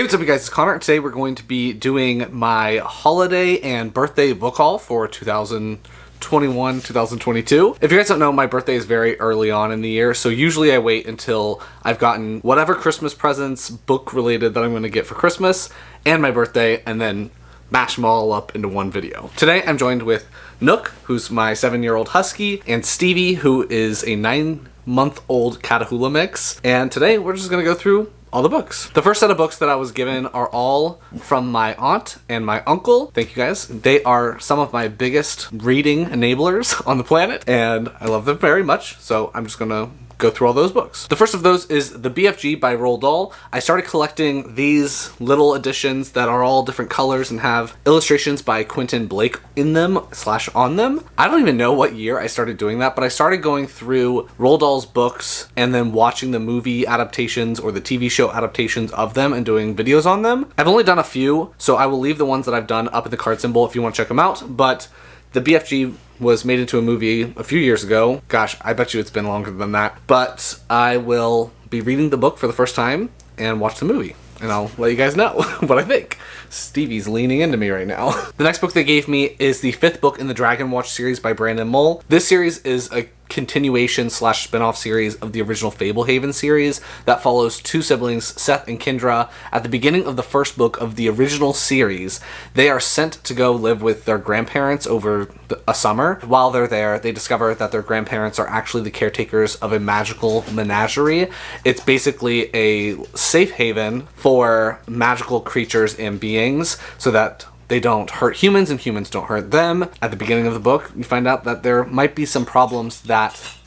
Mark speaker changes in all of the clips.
Speaker 1: Hey, what's up you guys, it's Connor, and today we're going to be doing my holiday and birthday book haul for 2021, 2022. If you guys don't know, my birthday is very early on in the year, so usually I wait until I've gotten whatever Christmas presents, book related, that I'm going to get for Christmas, and my birthday, and then mash them all up into one video. Today I'm joined with Nook, who's my 7-year-old husky, and Stevie, who is a 9-month-old Catahoula mix, and today we're just going to go through all the books. The first set of books that I was given are all from my aunt and my uncle. Thank you guys. They are some of my biggest reading enablers on the planet, and I love them very much, so I'm just gonna go through all those books. The first of those is the BFG by Roald Dahl. I started collecting these little editions that are all different colors and have illustrations by Quentin Blake in them / on them. I don't even know what year I started doing that, but I started going through Roald Dahl's books and then watching the movie adaptations or the TV show adaptations of them and doing videos on them. I've only done a few, so I will leave the ones that I've done up in the card symbol if you want to check them out, but the BFG was made into a movie a few years ago. Gosh, I bet you it's been longer than that. But I will be reading the book for the first time and watch the movie, and I'll let you guys know what I think. Stevie's leaning into me right now. The next book they gave me is the 5th book in the Dragon Watch series by Brandon Mull. This series is a continuation / spin-off series of the original Fablehaven series that follows two siblings, Seth and Kendra. At the beginning of the first book of the original series, they are sent to go live with their grandparents over a summer. While they're there, they discover that their grandparents are actually the caretakers of a magical menagerie. It's basically a safe haven for magical creatures and beings so that they don't hurt humans and humans don't hurt them. At the beginning of the book, you find out that there might be some problems that's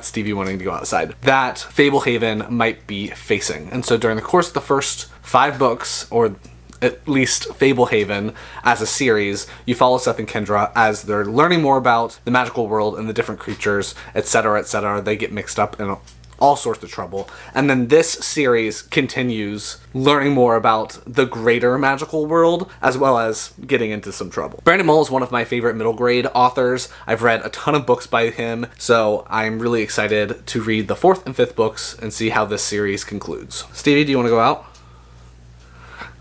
Speaker 1: Stevie wanting to go outside, that Fablehaven might be facing. And so during the course of the first 5 books, or at least Fablehaven as a series, you follow Seth and Kendra as they're learning more about the magical world and the different creatures, etc., etc. They get mixed up in all sorts of trouble. And then this series continues learning more about the greater magical world, as well as getting into some trouble. Brandon Mull is one of my favorite middle grade authors. I've read a ton of books by him, so I'm really excited to read the 4th and 5th books and see how this series concludes. Stevie, do you want to go out?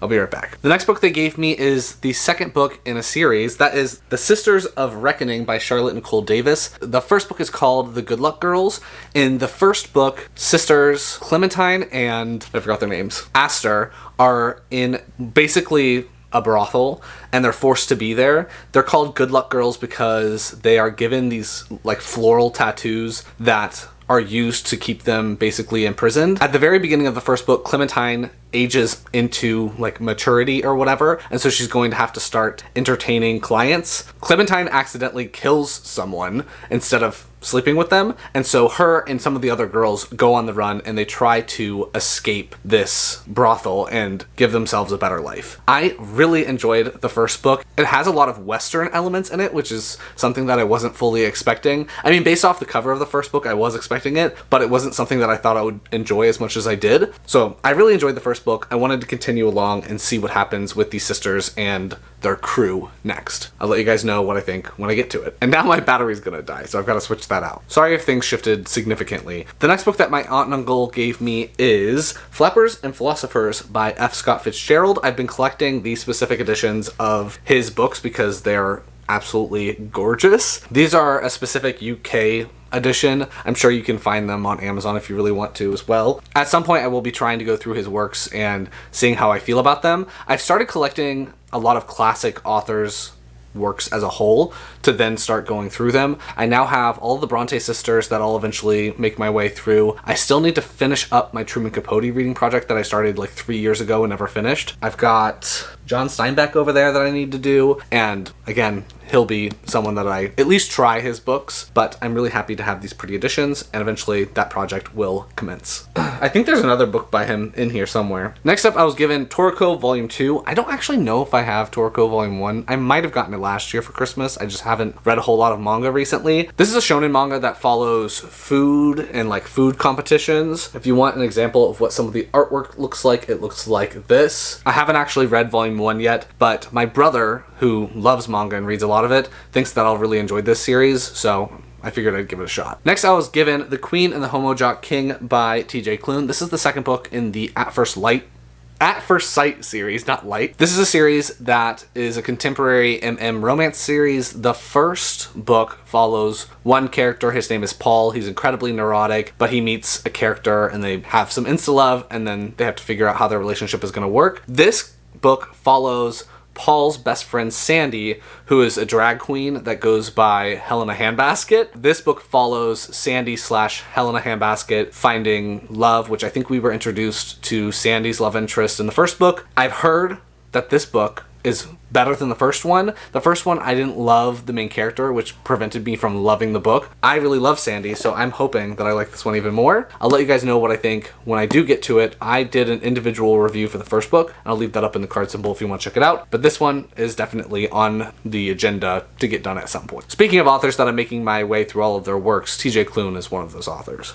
Speaker 1: I'll be right back. The next book they gave me is the 2nd book in a series. That is The Sisters of Reckoning by Charlotte Nicole Davis. The first book is called The Good Luck Girls. In the first book, sisters Clementine and, I forgot their names, Aster, are in basically a brothel, and they're forced to be there. They're called Good Luck Girls because they are given these like floral tattoos that are used to keep them basically imprisoned. At the very beginning of the first book, Clementine ages into like maturity or whatever, and so she's going to have to start entertaining clients. Clementine accidentally kills someone instead of sleeping with them, and so her and some of the other girls go on the run and they try to escape this brothel and give themselves a better life. I really enjoyed the first book. It has a lot of Western elements in it, which is something that I wasn't fully expecting. I mean, based off the cover of the first book, I was expecting it, but it wasn't something that I thought I would enjoy as much as I did. So I really enjoyed the first book. I wanted to continue along and see what happens with these sisters and their crew next. I'll let you guys know what I think when I get to it. And now my battery's gonna die, so I've got to switch that out. Sorry if things shifted significantly. The next book that my aunt and uncle gave me is Flappers and Philosophers by F. Scott Fitzgerald. I've been collecting these specific editions of his books because they're absolutely gorgeous. These are a specific UK edition. I'm sure you can find them on Amazon if you really want to as well. At some point I will be trying to go through his works and seeing how I feel about them. I've started collecting a lot of classic authors' works as a whole to then start going through them. I now have all the Bronte sisters that I'll eventually make my way through. I still need to finish up my Truman Capote reading project that I started like 3 years ago and never finished. I've got John Steinbeck over there that I need to do, and again, he'll be someone that I at least try his books, but I'm really happy to have these pretty editions, and eventually that project will commence. I think there's another book by him in here somewhere. Next up, I was given Toriko Volume 2. I don't actually know if I have Toriko Volume 1. I might have gotten it last year for Christmas. I just haven't read a whole lot of manga recently. This is a shonen manga that follows food and like food competitions. If you want an example of what some of the artwork looks like, it looks like this. I haven't actually read Volume 1 yet, but my brother, who loves manga and reads a lot of it, thinks that I'll really enjoy this series, so I figured I'd give it a shot. Next, I was given The Queen and the Homo Jock King by TJ Klune. This is the 2nd book in the At First Light At First Sight series, not light. This is a series that is a contemporary romance series. The first book follows one character. His name is Paul. He's incredibly neurotic, but he meets a character and they have some insta-love, and then they have to figure out how their relationship is going to work. This book follows Paul's best friend Sandy, who is a drag queen that goes by Helena Handbasket. This book follows Sandy / Helena Handbasket finding love, which I think we were introduced to Sandy's love interest in the first book. I've heard that this book is better than the first one. The first one, I didn't love the main character, which prevented me from loving the book. I really love Sandy, so I'm hoping that I like this one even more. I'll let you guys know what I think when I do get to it. I did an individual review for the first book, and I'll leave that up in the card symbol if you want to check it out. But this one is definitely on the agenda to get done at some point. Speaking of authors that I'm making my way through all of their works, TJ Klune is one of those authors.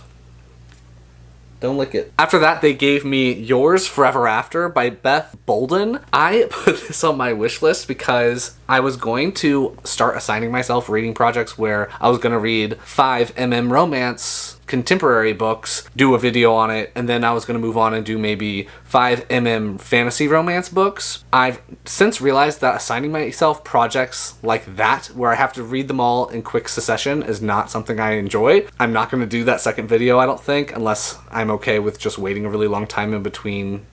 Speaker 1: Don't lick it. After that, they gave me Yours Forever After by Beth Bolden. I put this on my wish list because I was going to start assigning myself reading projects where I was going to read 5 romance contemporary books, do a video on it, and then I was going to move on and do maybe 5 fantasy romance books. I've since realized that assigning myself projects like that, where I have to read them all in quick succession, is not something I enjoy. I'm not going to do that second video, I don't think, unless I'm okay with just waiting a really long time in between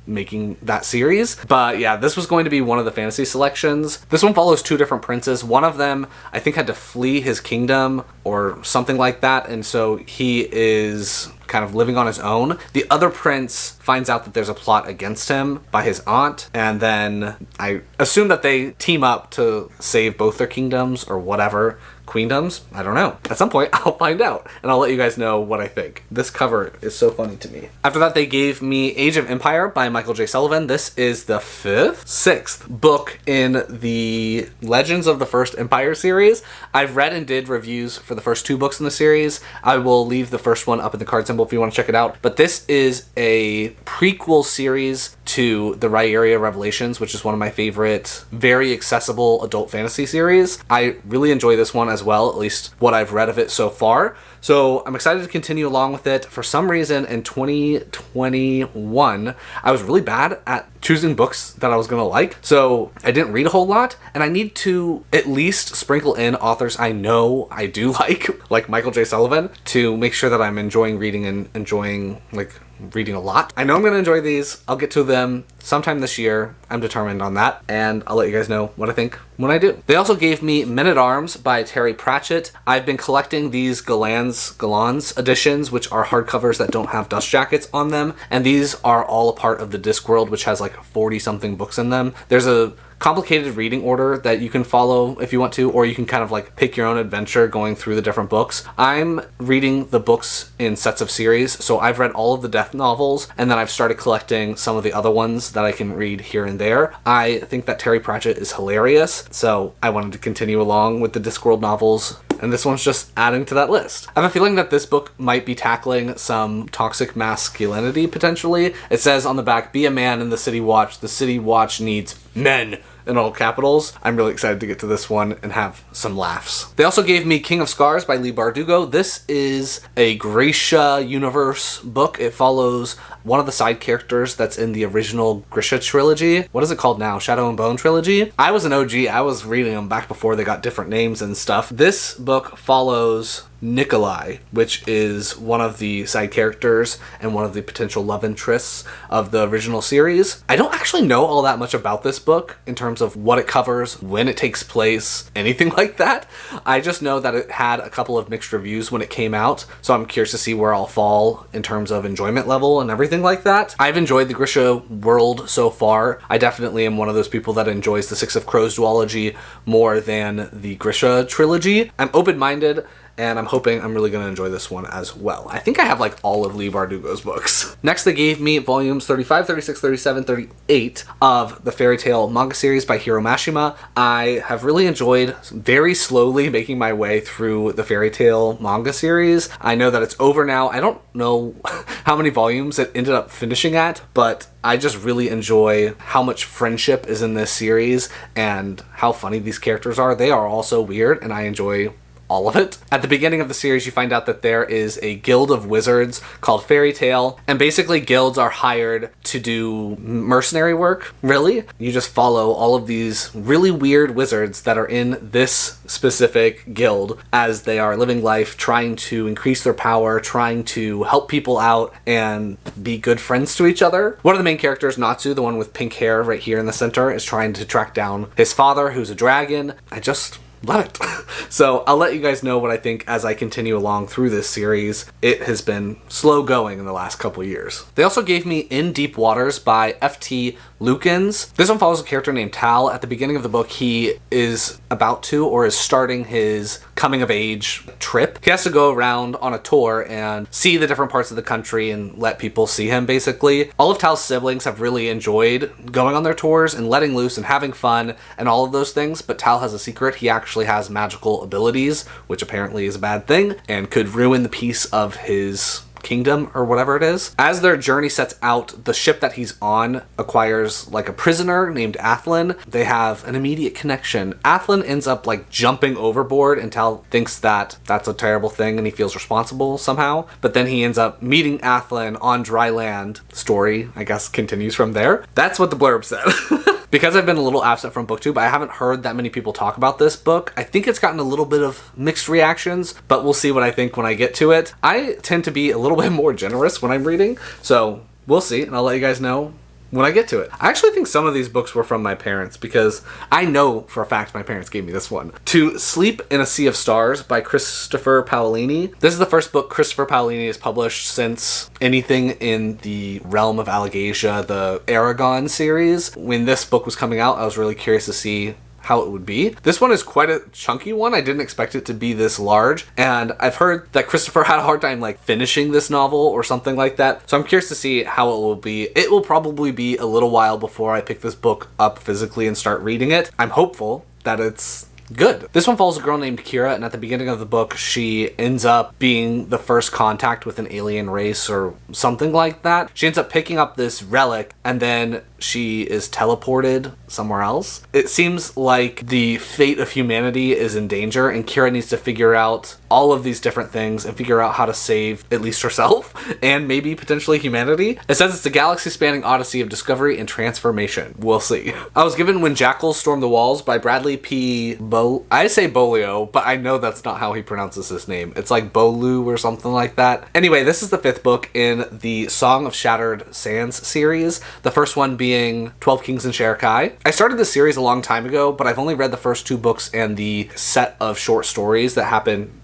Speaker 1: making that series. But yeah, this was going to be one of the fantasy selections. This one follows 2 different princes. One of them, I think, had to flee his kingdom or something like that, and so he is kind of living on his own. The other prince finds out that there's a plot against him by his aunt, and then I assume that they team up to save both their kingdoms or whatever. Queendoms? I don't know. At some point, I'll find out, and I'll let you guys know what I think. This cover is so funny to me. After that, they gave me Age of Empire by Michael J. Sullivan. This is the 6th book in the Legends of the First Empire series. I've read and did reviews for the first 2 books in the series. I will leave the first one up in the card symbol if you want to check it out. But this is a prequel series to the Rye Area Revelations, which is one of my favorite, very accessible adult fantasy series. I really enjoy this one as well, at least what I've read of it so far. So I'm excited to continue along with it. For some reason in 2021, I was really bad at choosing books that I was going to like. So I didn't read a whole lot, and I need to at least sprinkle in authors I know I do like Michael J. Sullivan, to make sure that I'm enjoying reading and enjoying reading a lot. I know I'm going to enjoy these. I'll get to them sometime this year. I'm determined on that, and I'll let you guys know what I think when I do. They also gave me Men-at-Arms by Terry Pratchett. I've been collecting these Galans editions, which are hardcovers that don't have dust jackets on them, and these are all a part of the Discworld, which has like 40-something books in them. There's a complicated reading order that you can follow if you want to, or you can kind of like pick your own adventure going through the different books. I'm reading the books in sets of series, so I've read all of the Death novels, and then I've started collecting some of the other ones that I can read here and there. I think that Terry Pratchett is hilarious, so I wanted to continue along with the Discworld novels, and this one's just adding to that list. I have a feeling that this book might be tackling some toxic masculinity, potentially. It says on the back, "Be a man in the City Watch. The City Watch needs men," in all capitals. I'm really excited to get to this one and have some laughs. They also gave me King of Scars by Leigh Bardugo. This is a Grisha universe book. It follows one of the side characters that's in the original Grisha trilogy. What is it called now? Shadow and Bone trilogy? I was an OG. I was reading them back before they got different names and stuff. This book follows Nikolai, which is one of the side characters and one of the potential love interests of the original series. I don't actually know all that much about this book in terms of what it covers, when it takes place, anything like that. I just know that it had a couple of mixed reviews when it came out, so I'm curious to see where I'll fall in terms of enjoyment level and everything like that. I've enjoyed the Grisha world so far. I definitely am one of those people that enjoys the Six of Crows duology more than the Grisha trilogy. I'm open-minded, and I'm hoping I'm really going to enjoy this one as well. I think I have like all of Leigh Bardugo's books. Next, they gave me volumes 35, 36, 37, 38 of the Fairy Tail manga series by Hiro Mashima. I have really enjoyed very slowly making my way through the Fairy Tail manga series. I know that it's over now. I don't know how many volumes it ended up finishing at, but I just really enjoy how much friendship is in this series and how funny these characters are. They are all so weird, and I enjoy all of it. At the beginning of the series, you find out that there is a guild of wizards called Fairy Tale, and basically guilds are hired to do mercenary work, really. You just follow all of these really weird wizards that are in this specific guild as they are living life, trying to increase their power, trying to help people out, and be good friends to each other. One of the main characters, Natsu, the one with pink hair right here in the center, is trying to track down his father, who's a dragon. I just love it. So I'll let you guys know what I think as I continue along through this series. It has been slow going in the last couple years. They also gave me In Deep Waters by F.T. Lukens. This one follows a character named Tal. At the beginning of the book, he is about to or is starting his coming of age trip. He has to go around on a tour and see the different parts of the country and let people see him, basically. All of Tal's siblings have really enjoyed going on their tours and letting loose and having fun and all of those things, but Tal has a secret. He actually has magical abilities, which apparently is a bad thing and could ruin the peace of his kingdom or whatever it is. As their journey sets out, the ship that he's on acquires like a prisoner named Athlin. They have an immediate connection. Athlin ends up like jumping overboard and Tal thinks that that's a terrible thing and he feels responsible somehow. But then he ends up meeting Athlin on dry land. Story, I guess, continues from there. That's what the blurb said. Because I've been a little absent from booktube, I haven't heard that many people talk about this book. I think it's gotten a little bit of mixed reactions, but we'll see what I think when I get to it. I tend to be a little bit more generous when I'm reading, so we'll see, and I'll let you guys know when I get to it. I actually think some of these books were from my parents because I know for a fact my parents gave me this one. To Sleep in a Sea of Stars by Christopher Paolini. This is the first book Christopher Paolini has published since anything in the realm of Allegasia, the Aragon series. When this book was coming out, I was really curious to see how it would be. This one is quite a chunky one. I didn't expect it to be this large, and I've heard that Christopher had a hard time like finishing this novel or something like that, so I'm curious to see how it will be. It will probably be a little while before I pick this book up physically and start reading it. I'm hopeful that it's good. This one follows a girl named Kira, and at the beginning of the book, she ends up being the first contact with an alien race or something like that. She ends up picking up this relic, and then she is teleported somewhere else. It seems like the fate of humanity is in danger, and Kira needs to figure out all of these different things and figure out how to save at least herself and maybe potentially humanity. It says it's a galaxy-spanning odyssey of discovery and transformation. We'll see. I was given When Jackals Storm the Walls by Bradley P. I say Bolio, but I know that's not how he pronounces his name. It's like Bolu or something like that. Anyway, this is the 5th book in the Song of Shattered Sands series. The first one being 12 Kings and Sherkai. I started this series a long time ago, but I've only read the first 2 books and the set of short stories that happen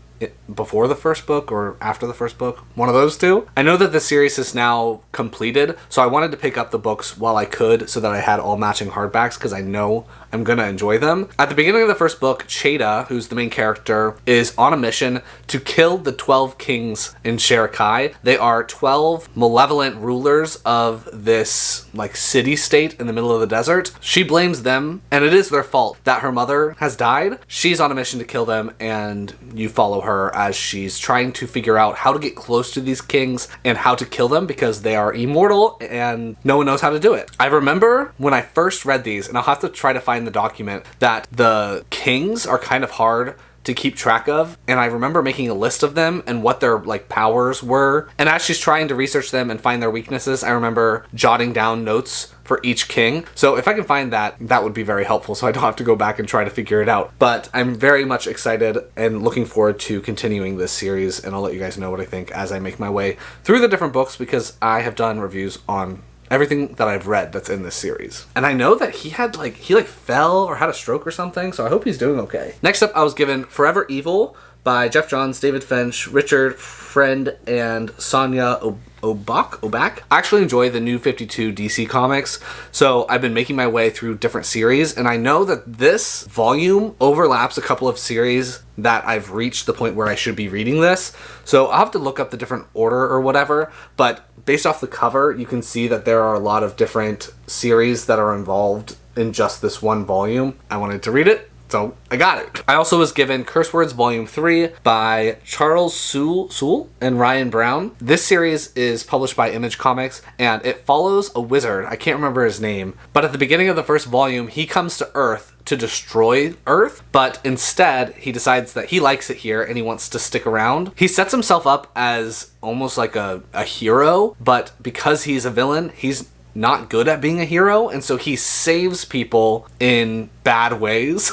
Speaker 1: before the first book or after the first book, one of those two. I know that the series is now completed, so I wanted to pick up the books while I could so that I had all matching hardbacks because I know I'm gonna enjoy them. At the beginning of the first book, Cheda, who's the main character, is on a mission to kill the 12 kings in Sherkai. They are 12 malevolent rulers of this like city-state in the middle of the desert. She blames them, and it is their fault that her mother has died. She's on a mission to kill them, and you follow her as she's trying to figure out how to get close to these kings and how to kill them because they are immortal and no one knows how to do it. I remember when I first read these, and I'll have to try to find the document, that the kings are kind of hard to keep track of, and I remember making a list of them and what their like powers were, and as she's trying to research them and find their weaknesses, I remember jotting down notes for each king. So if I can find that, that would be very helpful so I don't have to go back and try to figure it out. But I'm very much excited and looking forward to continuing this series, and I'll let you guys know what I think as I make my way through the different books because I have done reviews on everything that I've read that's in this series. And I know that he fell or had a stroke or something, so I hope he's doing okay. Next up, I was given Forever Evil by Jeff Johns, David Finch, Richard Friend, and Sonia Obak. I actually enjoy the New 52 DC comics, so I've been making my way through different series, and I know that this volume overlaps a couple of series that I've reached the point where I should be reading this, so I'll have to look up the different order or whatever, but based off the cover, you can see that there are a lot of different series that are involved in just this one volume. I wanted to read it, So I got it. I also was given Curse Words Volume 3 by Charles Soule and Ryan Brown. This series is published by Image Comics, and it follows a wizard. I can't remember his name, but at the beginning of the first volume, he comes to Earth to destroy Earth, but instead he decides that he likes it here and he wants to stick around. He sets himself up as almost like a hero, but because he's a villain, he's not good at being a hero, and so he saves people in bad ways.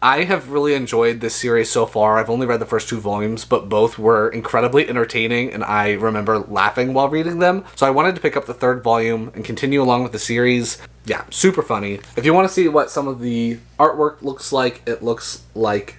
Speaker 1: I have really enjoyed this series so far. I've only read the first 2 volumes, but both were incredibly entertaining, and I remember laughing while reading them. So I wanted to pick up the 3rd volume and continue along with the series. Yeah, super funny. If you want to see what some of the artwork looks like, it looks like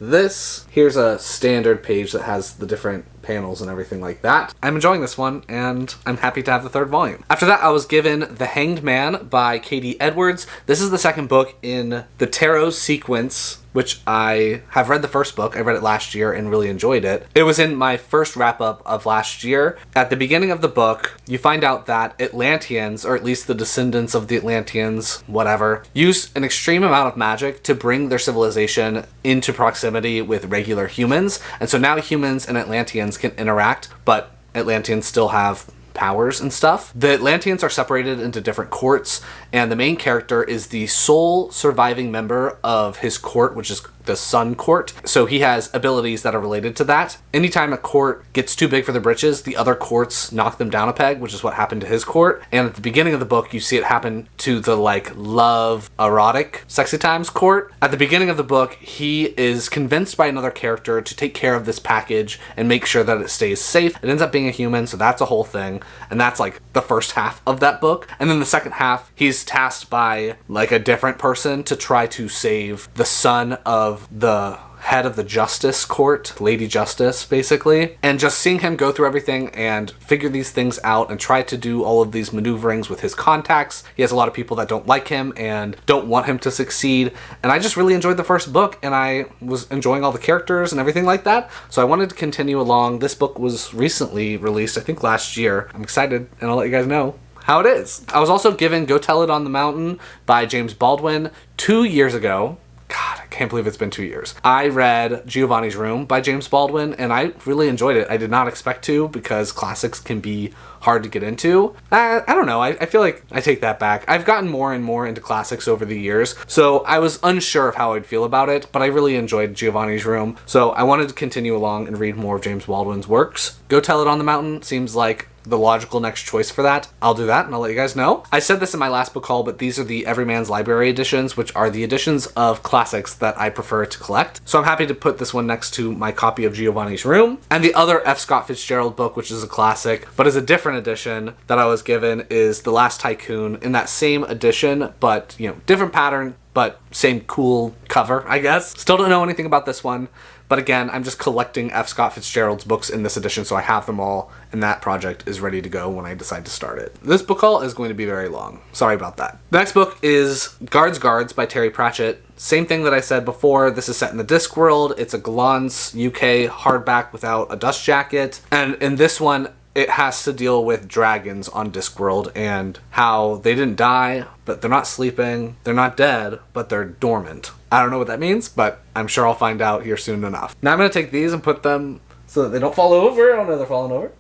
Speaker 1: this. Here's a standard page that has the different panels and everything like that. I'm enjoying this one, and I'm happy to have the 3rd volume. After that, I was given The Hanged Man by Katie Edwards. This is the 2nd book in the Tarot sequence, which I have read the 1st book. I read it last year and really enjoyed it. It was in my first wrap-up of last year. At the beginning of the book, you find out that Atlanteans, or at least the descendants of the Atlanteans, whatever, use an extreme amount of magic to bring their civilization into proximity with regular humans. And so now humans and Atlanteans can interact, but Atlanteans still have powers and stuff. The Atlanteans are separated into different courts, and the main character is the sole surviving member of his court, which is the Sun Court. So he has abilities that are related to that. Anytime a court gets too big for their britches, the other courts knock them down a peg, which is what happened to his court. And at the beginning of the book, you see it happen to the love, erotic, sexy times court. At the beginning of the book, he is convinced by another character to take care of this package and make sure that it stays safe. It ends up being a human, so that's a whole thing. And that's the first half of that book. And then the second half, he's tasked by a different person to try to save the son of the head of the Justice Court, Lady Justice, basically. And just seeing him go through everything and figure these things out and try to do all of these maneuverings with his contacts. He has a lot of people that don't like him and don't want him to succeed. And I just really enjoyed the first book, and I was enjoying all the characters and everything like that. So I wanted to continue along. This book was recently released, I think last year. I'm excited, and I'll let you guys know how it is. I was also given Go Tell It on the Mountain by James Baldwin 2 years ago. God, I can't believe it's been 2 years. I read Giovanni's Room by James Baldwin, and I really enjoyed it. I did not expect to, because classics can be hard to get into. I don't know. I feel like I take that back. I've gotten more and more into classics over the years, so I was unsure of how I'd feel about it, but I really enjoyed Giovanni's Room, so I wanted to continue along and read more of James Baldwin's works. Go Tell It on the Mountain seems like the logical next choice for that. I'll do that, and I'll let you guys know. I said this in my last book haul, but these are the Everyman's Library editions, which are the editions of classics that I prefer to collect. So I'm happy to put this one next to my copy of Giovanni's Room. And the other F. Scott Fitzgerald book, which is a classic, but is a different edition that I was given, is The Last Tycoon, in that same edition, but, different pattern, but same cool cover, I guess. Still don't know anything about this one. But again, I'm just collecting F. Scott Fitzgerald's books in this edition, so I have them all, and that project is ready to go when I decide to start it. This book haul is going to be very long. Sorry about that. The next book is Guards by Terry Pratchett. Same thing that I said before. This is set in the Discworld. It's a Glance UK hardback without a dust jacket. And in this one, it has to deal with dragons on Discworld and how they didn't die, but they're not sleeping. They're not dead, but they're dormant. I don't know what that means, but I'm sure I'll find out here soon enough. Now I'm going to take these and put them so that they don't fall over. I don't know they're falling over.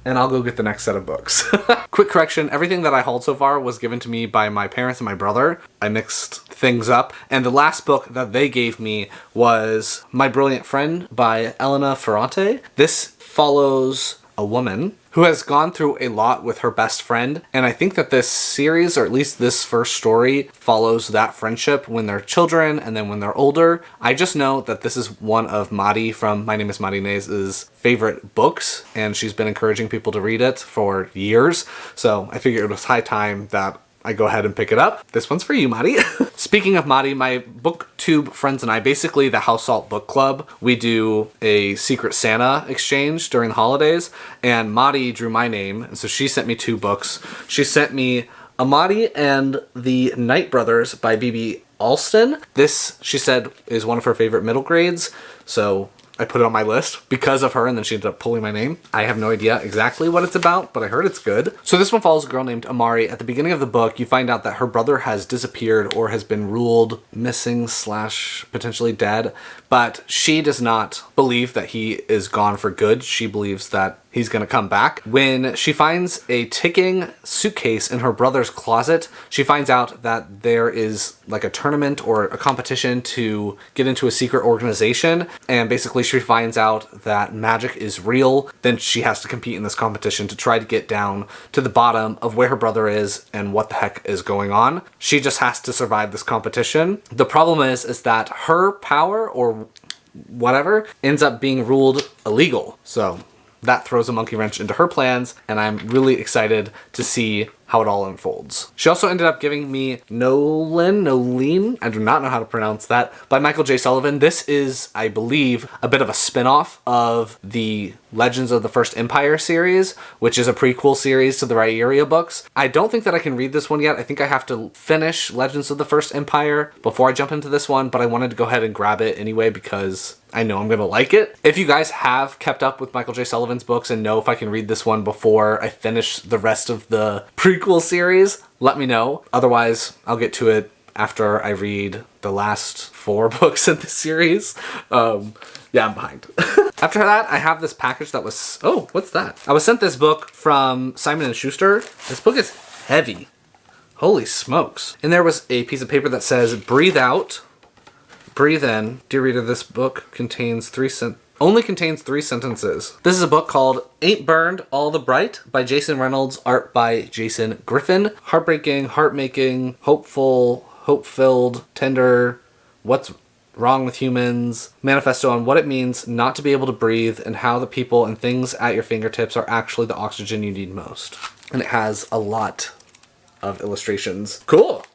Speaker 1: And I'll go get the next set of books. Quick correction, everything that I hauled so far was given to me by my parents and my brother. I mixed things up. And the last book that they gave me was My Brilliant Friend by Elena Ferrante. This follows a woman who has gone through a lot with her best friend, and I think that this series, or at least this first story, follows that friendship when they're children and then when they're older. I just know that this is one of Madi from My Name is Madi Nays' favorite books, and she's been encouraging people to read it for years, so I figured it was high time that I go ahead and pick it up. This one's for you, Madi. Speaking of Madi, my booktube friends and I, basically the House Salt Book Club, we do a Secret Santa exchange during the holidays, and Madi drew my name, and so she sent me 2 books. She sent me Amari and the Night Brothers by B.B. Alston. This, she said, is one of her favorite middle grades, so I put it on my list because of her, and then she ended up pulling my name. I have no idea exactly what it's about, but I heard it's good. So this one follows a girl named Amari. At the beginning of the book, you find out that her brother has disappeared or has been ruled missing / potentially dead, but she does not believe that he is gone for good. She believes that he's going to come back. When she finds a ticking suitcase in her brother's closet, she finds out that there is like a tournament or a competition to get into a secret organization, and basically she finds out that magic is real. Then she has to compete in this competition to try to get down to the bottom of where her brother is and what the heck is going on. She just has to survive this competition. The problem is that her power or whatever ends up being ruled illegal. So that throws a monkey wrench into her plans, and I'm really excited to see how it all unfolds. She also ended up giving me Nolinolene, I do not know how to pronounce that, by Michael J. Sullivan. This is, I believe, a bit of a spin-off of the Legends of the First Empire series, which is a prequel series to the Rhaeria books. I don't think that I can read this one yet. I think I have to finish Legends of the First Empire before I jump into this one, but I wanted to go ahead and grab it anyway because I know I'm going to like it. If you guys have kept up with Michael J. Sullivan's books and know if I can read this one before I finish the rest of the prequel series, let me know. Otherwise, I'll get to it after I read the last 4 books in the series. Yeah, I'm behind. After that, I have this package that was... Oh, what's that? I was sent this book from Simon & Schuster. This book is heavy. Holy smokes. And there was a piece of paper that says, breathe out, breathe in. Dear reader, this book only contains 3 sentences. This is a book called Ain't Burned All the Bright by Jason Reynolds, art by Jason Griffin. Heartbreaking, heart-making, hopeful, hope-filled, tender, what's wrong with humans, manifesto on what it means not to be able to breathe and how the people and things at your fingertips are actually the oxygen you need most. And it has a lot of illustrations. Cool!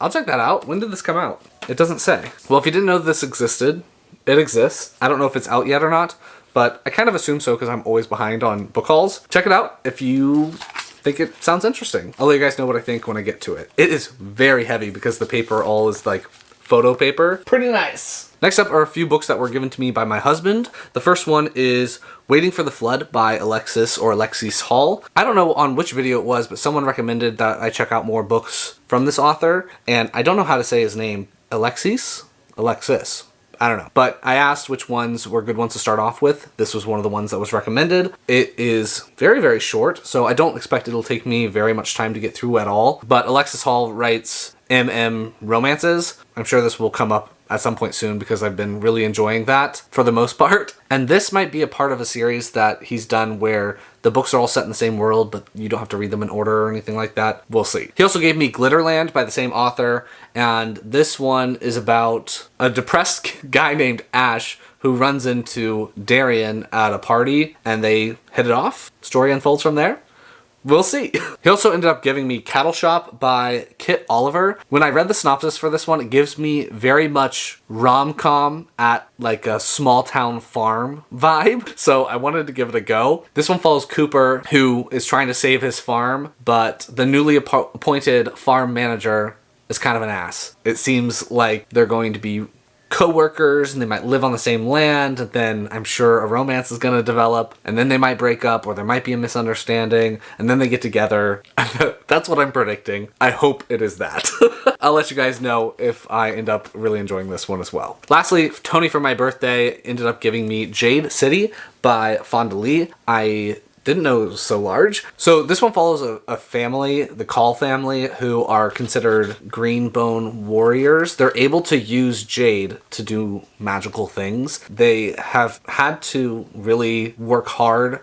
Speaker 1: I'll check that out. When did this come out? It doesn't say. Well, if you didn't know this existed, it exists. I don't know if it's out yet or not, but I kind of assume so because I'm always behind on book hauls. Check it out if you think it sounds interesting. I'll let you guys know what I think when I get to it. It is very heavy because the paper all is like photo paper. Pretty nice. Next up are a few books that were given to me by my husband. The first one is Waiting for the Flood by Alexis Hall. I don't know on which video it was, but someone recommended that I check out more books from this author, and I don't know how to say his name. Alexis? I don't know. But I asked which ones were good ones to start off with. This was one of the ones that was recommended. It is very, very short, so I don't expect it'll take me very much time to get through at all. But Alexis Hall writes romances. I'm sure this will come up at some point soon because I've been really enjoying that for the most part. And this might be a part of a series that he's done where the books are all set in the same world, but you don't have to read them in order or anything like that. We'll see. He also gave me Glitterland by the same author, and this one is about a depressed guy named Ash who runs into Darian at a party, and they hit it off. Story unfolds from there. We'll see. He also ended up giving me Cattle Shop by Kit Oliver. When I read the synopsis for this one, it gives me very much rom-com at like a small town farm vibe. So I wanted to give it a go. This one follows Cooper, who is trying to save his farm, but the newly appointed farm manager is kind of an ass. It seems like they're going to be co-workers and they might live on the same land, and then I'm sure a romance is going to develop, and then they might break up, or there might be a misunderstanding, and then they get together. That's what I'm predicting. I hope it is that. I'll let you guys know if I end up really enjoying this one as well. Lastly, Tony for my birthday ended up giving me Jade City by Fonda Lee. I didn't know it was so large. So this one follows a family, the Call family, who are considered greenbone warriors. They're able to use jade to do magical things. They have had to really work hard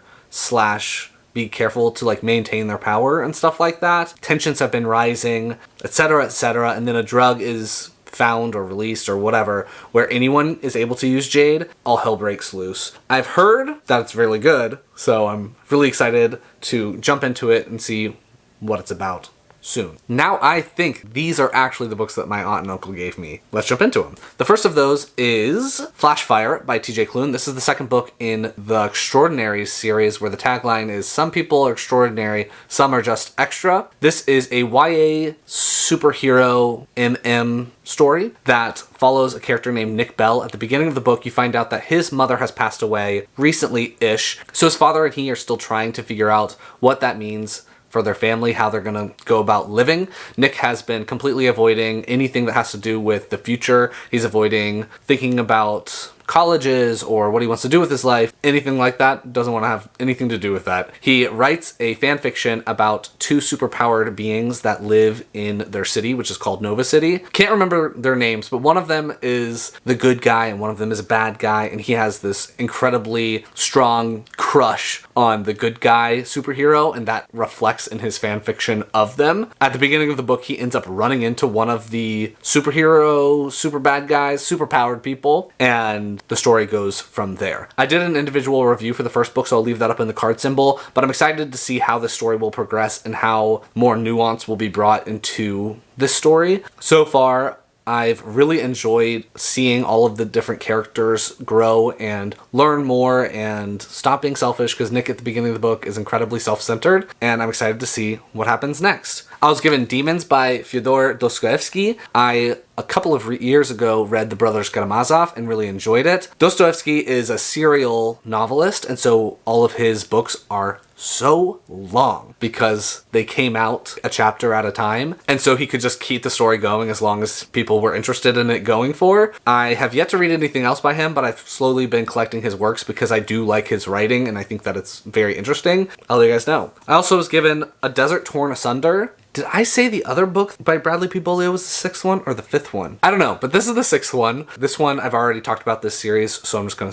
Speaker 1: / be careful to like maintain their power and stuff like that. Tensions have been rising, etc., etc., and then a drug is found or released or whatever where anyone is able to use jade, all hell breaks loose. I've heard that it's really good, so I'm really excited to jump into it and see what it's about. soon. Now I think these are actually the books that my aunt and uncle gave me. Let's jump into them. The first of those is Flashfire by TJ Klune. This is the second book in the Extraordinaries series, where the tagline is "Some people are extraordinary, some are just extra." This is a YA superhero MM story that follows a character named Nick Bell. At the beginning of the book, you find out that his mother has passed away recently-ish, so his father and he are still trying to figure out what that means for their family, how they're gonna go about living. Nick has been completely avoiding anything that has to do with the future. He's avoiding thinking about colleges or what he wants to do with his life, anything like that. Doesn't want to have anything to do with that. He writes a fan fiction about two superpowered beings that live in their city, which is called Nova City. Can't remember their names, but one of them is the good guy and one of them is a bad guy, and he has this incredibly strong crush on the good guy superhero, and that reflects in his fan fiction of them. At the beginning of the book, he ends up running into one of the superhero, super bad guys, super powered people, and the story goes from there. I did an individual review for the first book, so I'll leave that up in the card symbol, but I'm excited to see how this story will progress and how more nuance will be brought into this story. So far, I've really enjoyed seeing all of the different characters grow and learn more and stop being selfish, because Nick at the beginning of the book is incredibly self-centered, and I'm excited to see what happens next. I was given Demons by Fyodor Dostoevsky. I, a couple of years ago, read The Brothers Karamazov and really enjoyed it. Dostoevsky is a serial novelist, and so all of his books are so long because they came out a chapter at a time, and so he could just keep the story going as long as people were interested in it going for. I have yet to read anything else by him, but I've slowly been collecting his works because I do like his writing and I think that it's very interesting. I'll let you guys know. I also was given A Desert Torn Asunder. Did I say the other book by Bradley P. Bolio was the sixth one or the fifth one? I don't know, but this is the sixth one. This one, I've already talked about this series, so I'm just gonna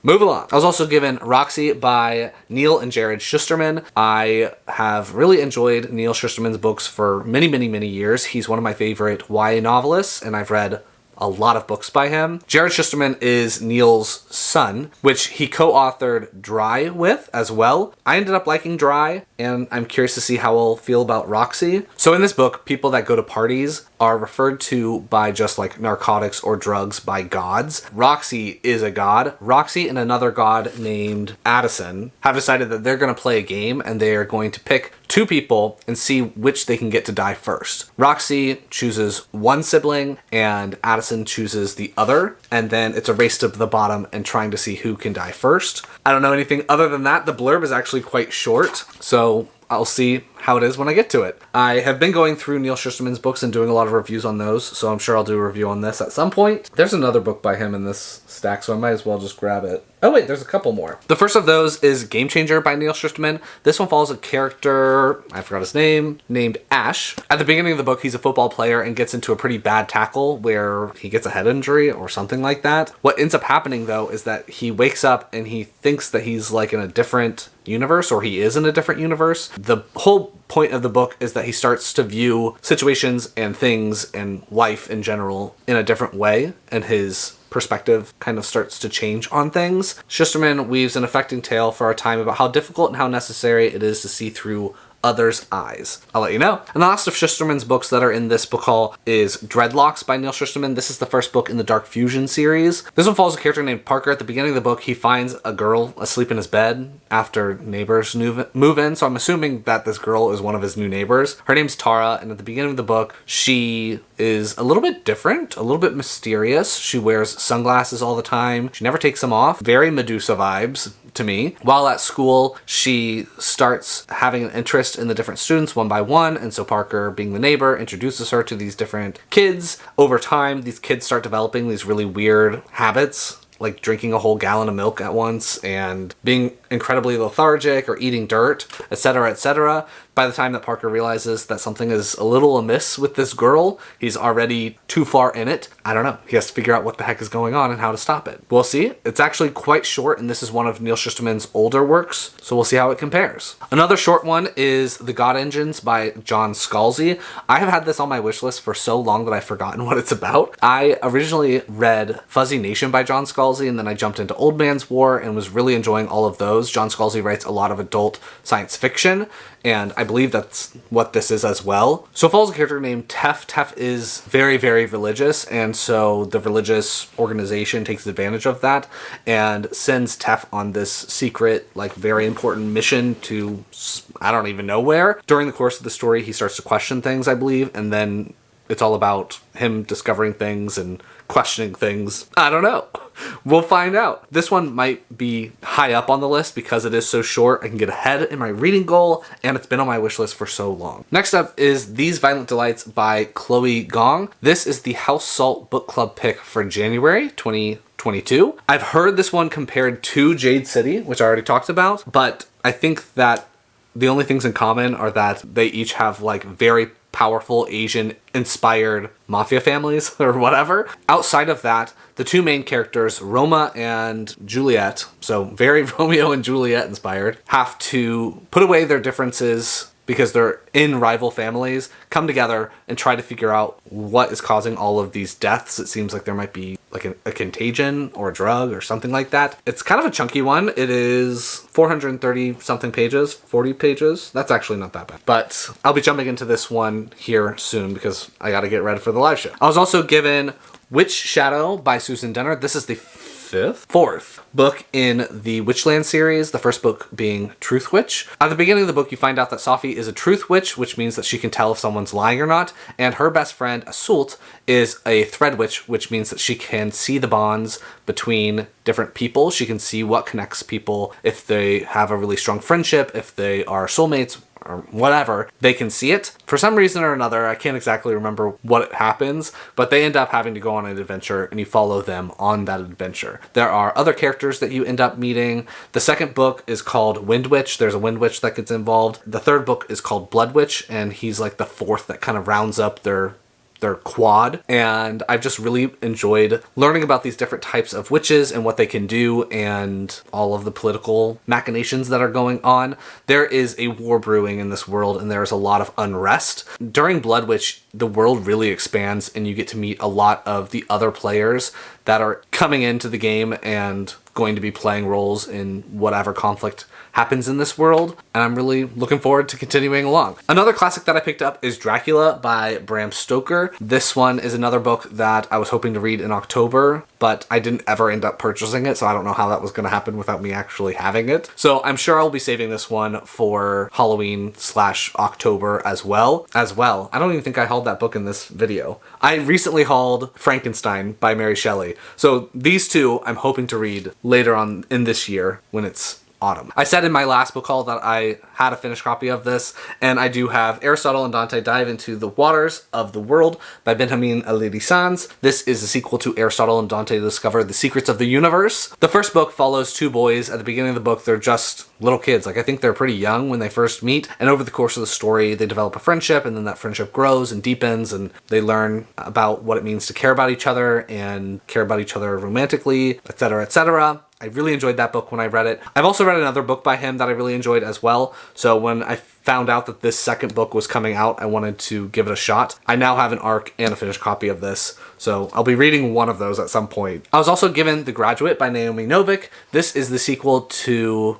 Speaker 1: move along. I was also given Roxy by Neal and Jared Shusterman. I have really enjoyed Neal Shusterman's books for many, many, many years. He's one of my favorite YA novelists, and I've read a lot of books by him. Jared Shusterman is Neal's son, which he co-authored Dry with as well. I ended up liking Dry, and I'm curious to see how I'll feel about Roxy. So in this book, people that go to parties are referred to by just like narcotics or drugs by gods. Roxy is a god. Roxy and another god named Addison have decided that they're going to play a game, and they are going to pick two people and see which they can get to die first. Roxy chooses one sibling and Addison chooses the other, and then it's a race to the bottom and trying to see who can die first. I don't know anything other than that. The blurb is actually quite short, so I'll see how it is when I get to it. I have been going through Neal Shusterman's books and doing a lot of reviews on those, so I'm sure I'll do a review on this at some point. There's another book by him in this stack, so I might as well just grab it. Oh wait, there's a couple more. The first of those is Game Changer by Neal Shusterman. This one follows a character, I forgot his name, named Ash. At the beginning of the book, he's a football player and gets into a pretty bad tackle where he gets a head injury or something like that. What ends up happening though is that he wakes up and he thinks that he's like in a different universe, or he is in a different universe. The whole point of the book is that he starts to view situations and things and life in general in a different way, and his perspective kind of starts to change on things. Shusterman weaves an affecting tale for our time about how difficult and how necessary it is to see through others' eyes. I'll let you know. And the last of Shusterman's books that are in this book haul is Dreadlocks by Neal Shusterman. This is the first book in the Dark Fusion series. This one follows a character named Parker. At the beginning of the book, he finds a girl asleep in his bed after neighbors move in, so I'm assuming that this girl is one of his new neighbors. Her name's Tara, and at the beginning of the book, she is a little bit different, a little bit mysterious. She wears sunglasses all the time. She never takes them off. Very Medusa vibes to me. While at school, she starts having an interest in the different students one by one, and so Parker, being the neighbor, introduces her to these different kids. Over time, these kids start developing these really weird habits, like drinking a whole gallon of milk at once and being incredibly lethargic or eating dirt, etc., etc. By the time that Parker realizes that something is a little amiss with this girl, he's already too far in it. I don't know. He has to figure out what the heck is going on and how to stop it. We'll see. It's actually quite short, and this is one of Neal Shusterman's older works, so we'll see how it compares. Another short one is The God Engines by John Scalzi. I have had this on my wish list for so long that I've forgotten what it's about. I originally read Fuzzy Nation by John Scalzi, and then I jumped into Old Man's War and was really enjoying all of those. John Scalzi writes a lot of adult science fiction, and I believe that's what this is as well. So it follows a character named Tef. Tef is very, very religious, and so the religious organization takes advantage of that and sends Tef on this secret, like, very important mission to, I don't even know where. During the course of the story, he starts to question things, I believe, and then it's all about him discovering things and questioning things. I don't know. We'll find out. This one might be high up on the list because it is so short. I can get ahead in my reading goal, and it's been on my wish list for so long. Next up is These Violent Delights by Chloe Gong. This is the House Salt Book Club pick for January 2022. I've heard this one compared to Jade City, which I already talked about, but I think that the only things in common are that they each have, like, very powerful Asian-inspired mafia families or whatever. Outside of that, the two main characters, Roma and Juliet, so very Romeo and Juliet inspired, have to put away their differences because they're in rival families, come together and try to figure out what is causing all of these deaths. It seems like there might be like a contagion or a drug or something like that. It's kind of a chunky one. It is 430 something pages, 40 pages. That's actually not that bad. But I'll be jumping into this one here soon because I got to get ready for the live show. I was also given Witch Shadow by Susan Denner. This is the fourth book in the Witchland series, the first book being Truth Witch. At the beginning of the book, you find out that Safi is a truth witch, which means that she can tell if someone's lying or not, and her best friend, Asult, is a thread witch, which means that she can see the bonds between different people. She can see what connects people, if they have a really strong friendship, if they are soulmates, or whatever, they can see it. For some reason or another, I can't exactly remember what happens, but they end up having to go on an adventure and you follow them on that adventure. There are other characters that you end up meeting. The second book is called Wind Witch. There's a Wind Witch that gets involved. The third book is called Blood Witch, and he's like the fourth that kind of rounds up their quad, and I've just really enjoyed learning about these different types of witches and what they can do and all of the political machinations that are going on. There is a war brewing in this world, and there's a lot of unrest. During Blood Witch, the world really expands and you get to meet a lot of the other players that are coming into the game and going to be playing roles in whatever conflict happens in this world, and I'm really looking forward to continuing along. Another classic that I picked up is Dracula by Bram Stoker. This one is another book that I was hoping to read in October, but I didn't ever end up purchasing it, so I don't know how that was going to happen without me actually having it. So I'm sure I'll be saving this one for Halloween/October as well. I don't even think I hauled that book in this video. I recently hauled Frankenstein by Mary Shelley. So these two I'm hoping to read later on in this year when it's autumn. I said in my last book haul that I had a finished copy of this, and I do have Aristotle and Dante Dive into the Waters of the World by Benjamin Alidi Sanz. This is a sequel to Aristotle and Dante Discover the Secrets of the Universe. The first book follows two boys. At the beginning of the book, they're just little kids. Like, I think they're pretty young when they first meet, and over the course of the story, they develop a friendship, and then that friendship grows and deepens, and they learn about what it means to care about each other and care about each other romantically, etc., etc. I really enjoyed that book when I read it. I've also read another book by him that I really enjoyed as well. So when I found out that this second book was coming out, I wanted to give it a shot. I now have an ARC and a finished copy of this, so I'll be reading one of those at some point. I was also given The Graduate by Naomi Novik. This is the sequel to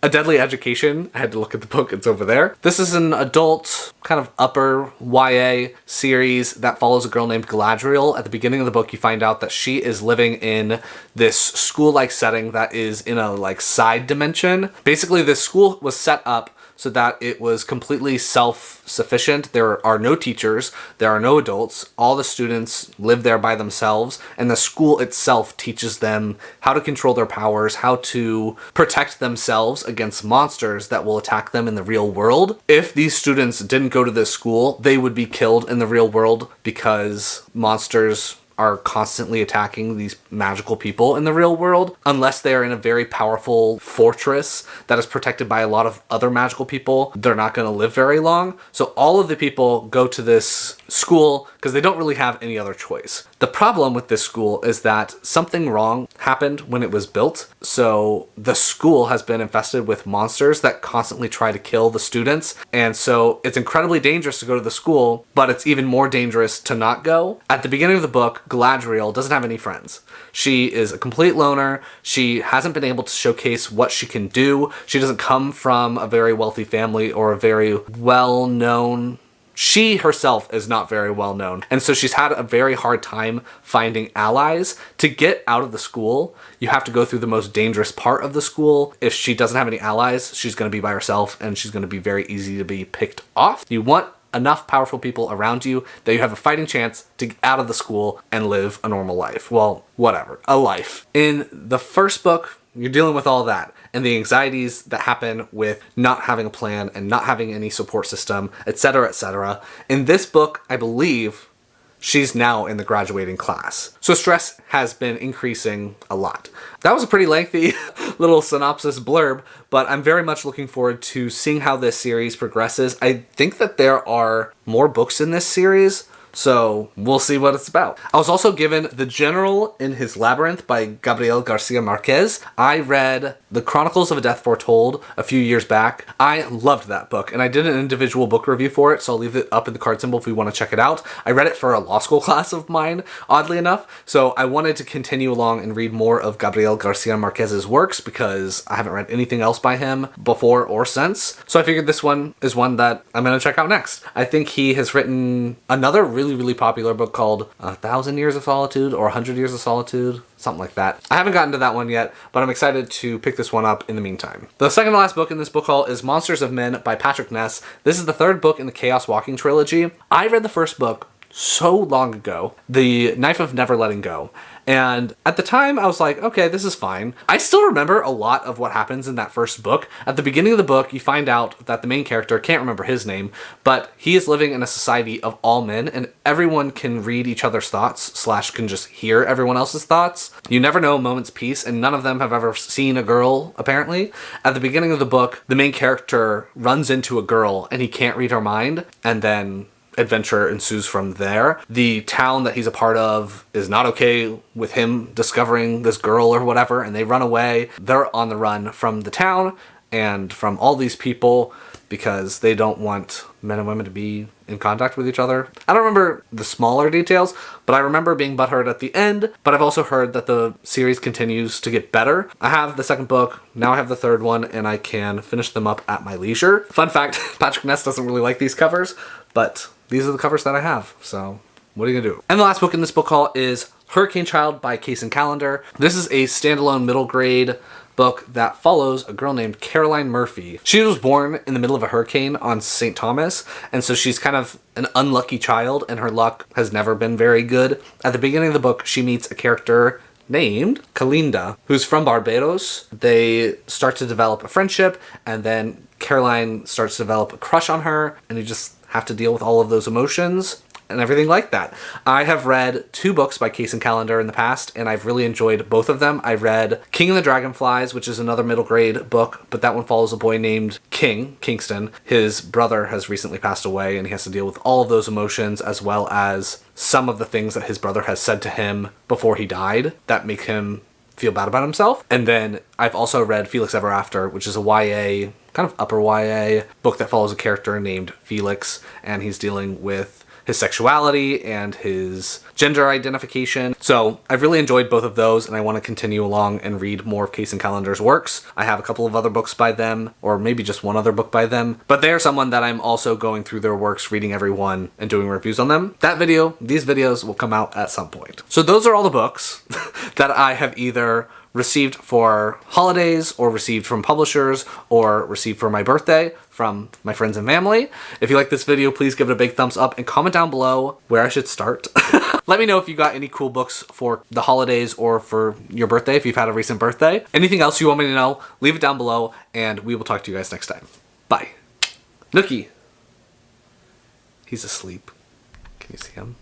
Speaker 1: A Deadly Education. I had to look at the book, it's over there. This is an adult, kind of upper YA series that follows a girl named Galadriel. At the beginning of the book, you find out that she is living in this school-like setting that is in a like side dimension. Basically, this school was set up so that it was completely self-sufficient. There are no teachers, there are no adults, all the students live there by themselves, and the school itself teaches them how to control their powers, how to protect themselves against monsters that will attack them in the real world. If these students didn't go to this school, they would be killed in the real world because monsters are constantly attacking these magical people in the real world. Unless they are in a very powerful fortress that is protected by a lot of other magical people, they're not going to live very long. So all of the people go to this school because they don't really have any other choice. The problem with this school is that something wrong happened when it was built. So the school has been infested with monsters that constantly try to kill the students. And so it's incredibly dangerous to go to the school, but it's even more dangerous to not go. At the beginning of the book, Galadriel doesn't have any friends. She is a complete loner. She hasn't been able to showcase what she can do. She doesn't come from a very wealthy family or a very well-known. She herself is not very well known. And so she's had a very hard time finding allies. To get out of the school, you have to go through the most dangerous part of the school. If she doesn't have any allies, she's going to be by herself and she's going to be very easy to be picked off. You want enough powerful people around you that you have a fighting chance to get out of the school and live a normal life. Well, whatever, a life. In the first book, you're dealing with all that and the anxieties that happen with not having a plan and not having any support system, etc., etc. In this book, I believe she's now in the graduating class. So stress has been increasing a lot. That was a pretty lengthy little synopsis blurb, but I'm very much looking forward to seeing how this series progresses. I think that there are more books in this series, so we'll see what it's about. I was also given The General in His Labyrinth by Gabriel Garcia Marquez. I read The Chronicles of a Death Foretold a few years back. I loved that book, and I did an individual book review for it, so I'll leave it up in the card symbol if you want to check it out. I read it for a law school class of mine, oddly enough, so I wanted to continue along and read more of Gabriel Garcia Marquez's works because I haven't read anything else by him before or since. So I figured this one is one that I'm going to check out next. I think he has written another really popular book called 1,000 Years of Solitude or 100 Years of Solitude, something like that. I haven't gotten to that one yet, but I'm excited to pick this one up in the meantime. The second to last book in this book haul is Monsters of Men by Patrick Ness. This is the third book in the Chaos Walking trilogy. I read the first book so long ago, The Knife of Never Letting Go. And at the time, I was like, okay, this is fine. I still remember a lot of what happens in that first book. At the beginning of the book, you find out that the main character, can't remember his name, but he is living in a society of all men, and everyone can read each other's thoughts, / can just hear everyone else's thoughts. You never know a moment's peace, and none of them have ever seen a girl, apparently. At the beginning of the book, the main character runs into a girl, and he can't read her mind, and then adventure ensues from there. The town that he's a part of is not okay with him discovering this girl or whatever, and they run away. They're on the run from the town and from all these people because they don't want men and women to be in contact with each other. I don't remember the smaller details, but I remember being butthurt at the end. But I've also heard that the series continues to get better. I have the second book, now I have the third one, and I can finish them up at my leisure. Fun fact, Patrick Ness doesn't really like these covers, but these are the covers that I have, so what are you gonna do? And the last book in this book haul is Hurricane Child by Kacen Callender. This is a standalone middle grade book that follows a girl named Caroline Murphy. She was born in the middle of a hurricane on St. Thomas, and so she's kind of an unlucky child, and her luck has never been very good. At the beginning of the book, she meets a character named Callender, who's from Barbados. They start to develop a friendship, and then Caroline starts to develop a crush on her, and you just have to deal with all of those emotions and everything like that. I have read 2 books by Kacen Callender in the past, and I've really enjoyed both of them. I read King and the Dragonflies, which is another middle grade book, but that one follows a boy named Kingston. His brother has recently passed away, and he has to deal with all of those emotions, as well as some of the things that his brother has said to him before he died that make him feel bad about himself. And then I've also read Felix Ever After, which is a YA, kind of upper YA book that follows a character named Felix, and he's dealing with his sexuality and his gender identification. So I've really enjoyed both of those, and I want to continue along and read more of Kacen Callender's works. I have a couple of other books by them, or maybe just one other book by them, but they are someone that I'm also going through their works, reading every one, and doing reviews on them. These videos will come out at some point. So those are all the books that I have either received for holidays, or received from publishers, or received for my birthday from my friends and family. If you like this video, please give it a big thumbs up and comment down below where I should start. Let me know if you got any cool books for the holidays or for your birthday, if you've had a recent birthday. Anything else you want me to know, leave it down below, and we will talk to you guys next time. Bye. Nookie. He's asleep. Can you see him?